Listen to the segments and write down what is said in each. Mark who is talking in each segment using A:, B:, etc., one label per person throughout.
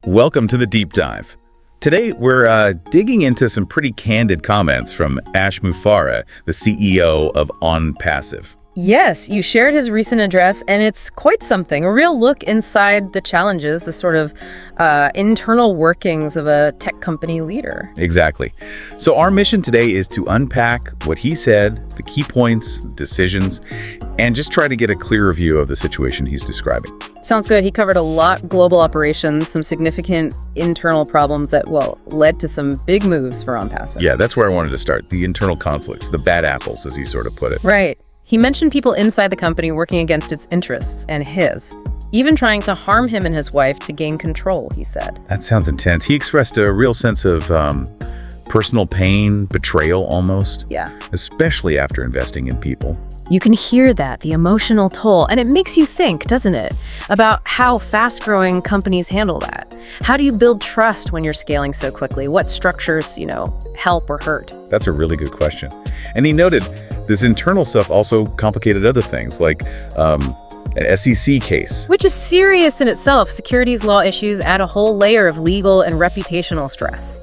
A: Welcome to the Deep Dive. Today, we're digging into some pretty candid comments from Mufareh, the CEO of OnPassive.
B: Yes, you shared his recent address, and it's quite something. A real look inside the challenges, the sort of internal workings of a tech company leader.
A: Exactly. So our mission today is to unpack what he said, the key points, decisions, and just try to get a clearer view of the situation he's describing.
B: Sounds good. He covered a lot: global operations, some significant internal problems that, led to some big moves for OnPassive.
A: Yeah, that's where I wanted to start. The internal conflicts, the bad apples, as he sort of put it.
B: Right. He mentioned people inside the company working against its interests and his, even trying to harm him and his wife to gain control, he said.
A: That sounds intense. He expressed a real sense of personal pain, betrayal almost.
B: Yeah.
A: Especially after investing in people.
B: You can hear that, the emotional toll, and it makes you think, doesn't it, about how fast-growing companies handle that. How do you build trust when you're scaling so quickly? What structures, help or hurt?
A: That's a really good question. And he noted this internal stuff also complicated other things, like an SEC case.
B: Which is serious in itself. Securities law issues add a whole layer of legal and reputational stress.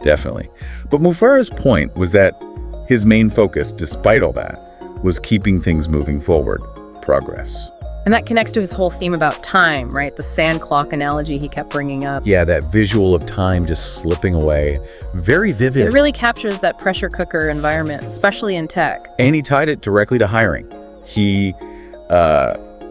A: Definitely. But Mufareh's point was that his main focus, despite all that, was keeping things moving forward, progress.
B: And that connects to his whole theme about time, right? The sand clock analogy he kept bringing up.
A: Yeah, that visual of time just slipping away. Very vivid.
B: It really captures that pressure cooker environment, especially in tech.
A: And he tied it directly to hiring. He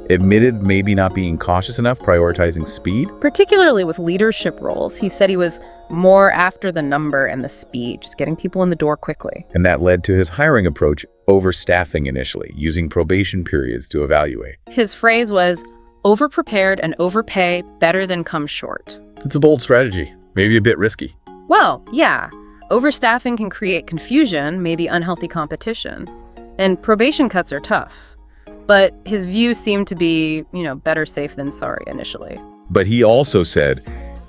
A: admitted maybe not being cautious enough, prioritizing speed.
B: Particularly with leadership roles. He said he was more after the number and the speed, just getting people in the door quickly.
A: And that led to his hiring approach, overstaffing initially, using probation periods to evaluate.
B: His phrase was, over-prepared and overpay better than come short.
A: It's a bold strategy, maybe a bit risky.
B: Well, yeah. Overstaffing can create confusion, maybe unhealthy competition. And probation cuts are tough. But his view seemed to be, better safe than sorry initially.
A: But he also said,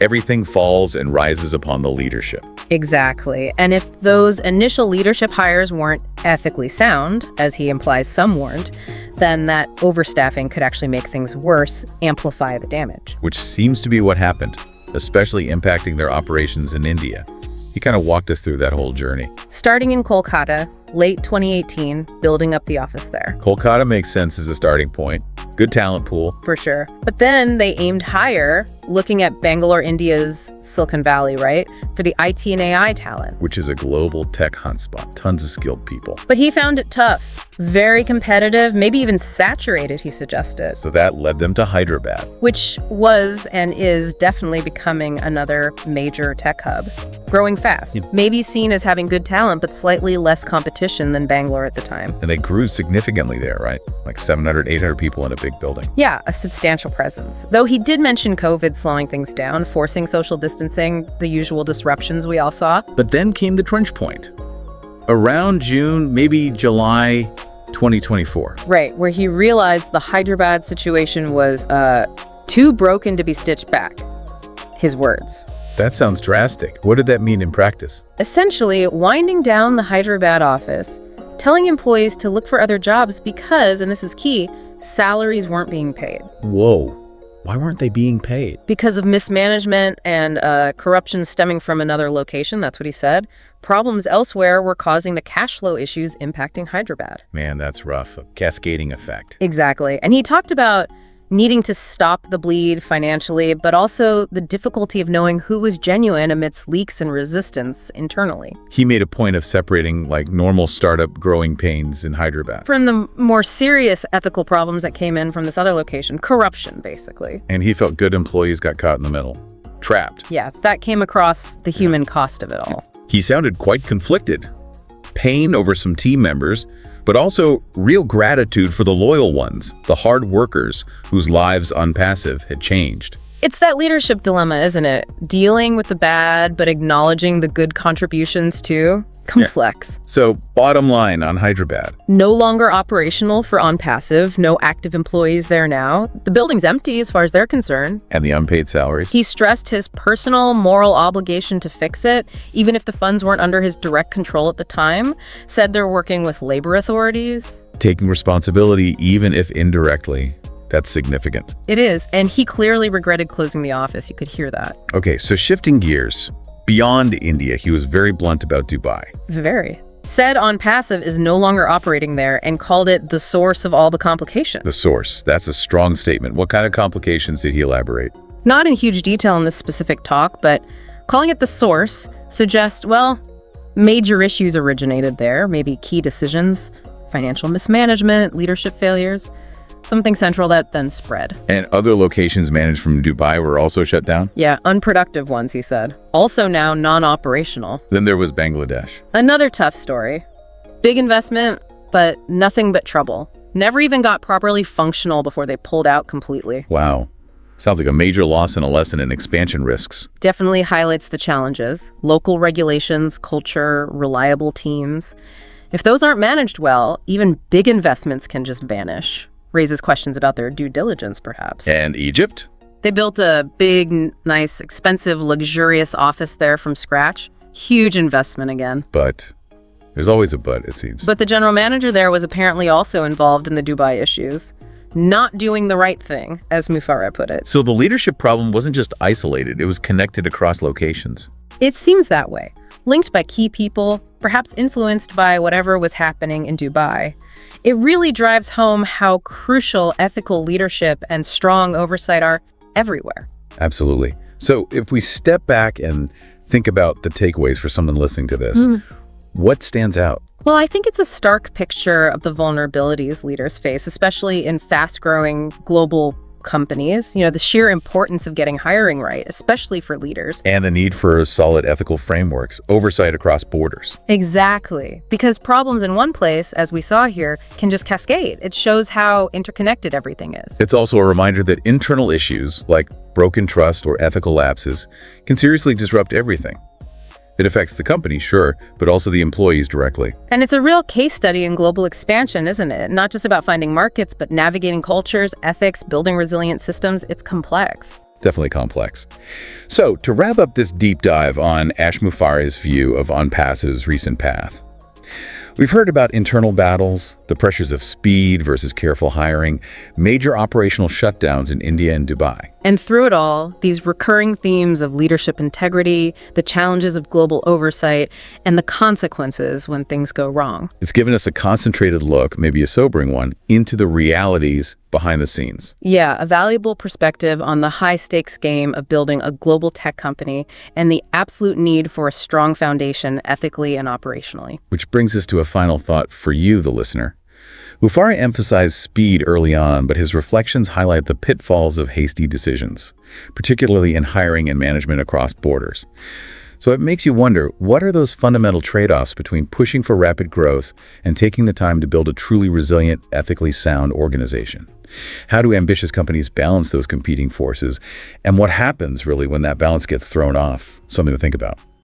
A: everything falls and rises upon the leadership.
B: Exactly. And if those initial leadership hires weren't ethically sound, as he implies some weren't, then that overstaffing could actually make things worse, amplify the damage.
A: Which seems to be what happened, especially impacting their operations in India. He kind of walked us through that whole journey.
B: Starting in Kolkata, late 2018, building up the office there.
A: Kolkata makes sense as a starting point. Good talent pool.
B: For sure. But then they aimed higher, looking at Bangalore, India's Silicon Valley, right? For the IT and AI talent.
A: Which is a global tech hotspot. Tons of skilled people.
B: But he found it tough. Very competitive, maybe even saturated, he suggested.
A: So that led them to Hyderabad.
B: Which was and is definitely becoming another major tech hub. Growing fast.
A: Yeah.
B: Maybe seen as having good talent, but slightly less competition than Bangalore at the time.
A: And they grew significantly there, right? Like 700, 800 people in a big building.
B: Yeah, a substantial presence. Though he did mention COVID slowing things down, forcing social distancing, the usual disruptions we all saw.
A: But then came the crunch point. Around June, maybe July 2024.
B: Right, where he realized the Hyderabad situation was too broken to be stitched back. His words.
A: That sounds drastic. What did that mean in practice?
B: Essentially, winding down the Hyderabad office, telling employees to look for other jobs because, and this is key, salaries weren't being paid.
A: Whoa. Why weren't they being paid?
B: Because of mismanagement and corruption stemming from another location, that's what he said. Problems elsewhere were causing the cash flow issues impacting Hyderabad.
A: Man, that's rough. A cascading effect.
B: Exactly. And he talked about needing to stop the bleed financially, but also the difficulty of knowing who was genuine amidst leaks and resistance internally.
A: He made a point of separating like normal startup growing pains in Hyderabad
B: from the more serious ethical problems that came in from this other location, corruption, basically.
A: And he felt good employees got caught in the middle, trapped.
B: Yeah, that came across the human cost of it all.
A: He sounded quite conflicted. Pain over some team members, but also real gratitude for the loyal ones, the hard workers whose lives OnPassive had changed.
B: It's that leadership dilemma, isn't it? Dealing with the bad, but acknowledging the good contributions too. Complex.
A: Yeah. So, bottom line on Hyderabad.
B: No longer operational for OnPassive, no active employees there now. The building's empty as far as they're concerned.
A: And the unpaid salaries.
B: He stressed his personal moral obligation to fix it, even if the funds weren't under his direct control at the time. Said they're working with labor authorities.
A: Taking responsibility, even if indirectly. That's significant.
B: It is, and he clearly regretted closing the office. You could hear that.
A: Okay, so shifting gears. Beyond India, he was very blunt about Dubai.
B: Very. Said OnPassive is no longer operating there and called it the source of all the complications.
A: The source. That's a strong statement. What kind of complications did he elaborate?
B: Not in huge detail in this specific talk, but calling it the source suggests, well, major issues originated there, maybe key decisions, financial mismanagement, leadership failures, something central that then spread.
A: And other locations managed from Dubai were also shut down?
B: Yeah, unproductive ones, he said. Also now non-operational.
A: Then there was Bangladesh.
B: Another tough story. Big investment, but nothing but trouble. Never even got properly functional before they pulled out completely.
A: Wow. Sounds like a major loss and a lesson in expansion risks.
B: Definitely highlights the challenges. Local regulations, culture, reliable teams. If those aren't managed well, even big investments can just vanish. Raises questions about their due diligence, perhaps.
A: And Egypt?
B: They built a big, nice, expensive, luxurious office there from scratch. Huge investment again.
A: But there's always a but, it seems.
B: But the general manager there was apparently also involved in the Dubai issues. Not doing the right thing, as Mufareh put it.
A: So the leadership problem wasn't just isolated, it was connected across locations.
B: It seems that way. Linked by key people, perhaps influenced by whatever was happening in Dubai. It really drives home how crucial ethical leadership and strong oversight are everywhere.
A: Absolutely. So if we step back and think about the takeaways for someone listening to this, what stands out?
B: Well, I think it's a stark picture of the vulnerabilities leaders face, especially in fast-growing global companies. You know, the sheer importance of getting hiring right, especially for leaders.
A: And the need for solid ethical frameworks, oversight across borders.
B: Exactly. Because problems in one place, as we saw here, can just cascade. It shows how interconnected everything is.
A: It's also a reminder that internal issues, like broken trust or ethical lapses, can seriously disrupt everything. It affects the company, sure, but also the employees directly.
B: And it's a real case study in global expansion, isn't it? Not just about finding markets, but navigating cultures, ethics, building resilient systems. It's complex.
A: Definitely complex. So, to wrap up this deep dive on Ash Mufareh's view of OnPassive's recent path, we've heard about internal battles, the pressures of speed versus careful hiring, major operational shutdowns in India and Dubai.
B: And through it all, these recurring themes of leadership integrity, the challenges of global oversight, and the consequences when things go wrong.
A: It's given us a concentrated look, maybe a sobering one, into the realities behind the scenes.
B: Yeah, a valuable perspective on the high-stakes game of building a global tech company and the absolute need for a strong foundation ethically and operationally.
A: Which brings us to a final thought for you, the listener. Mufareh emphasized speed early on, but his reflections highlight the pitfalls of hasty decisions, particularly in hiring and management across borders. So it makes you wonder, what are those fundamental trade-offs between pushing for rapid growth and taking the time to build a truly resilient, ethically sound organization? How do ambitious companies balance those competing forces? And what happens, really, when that balance gets thrown off? Something to think about.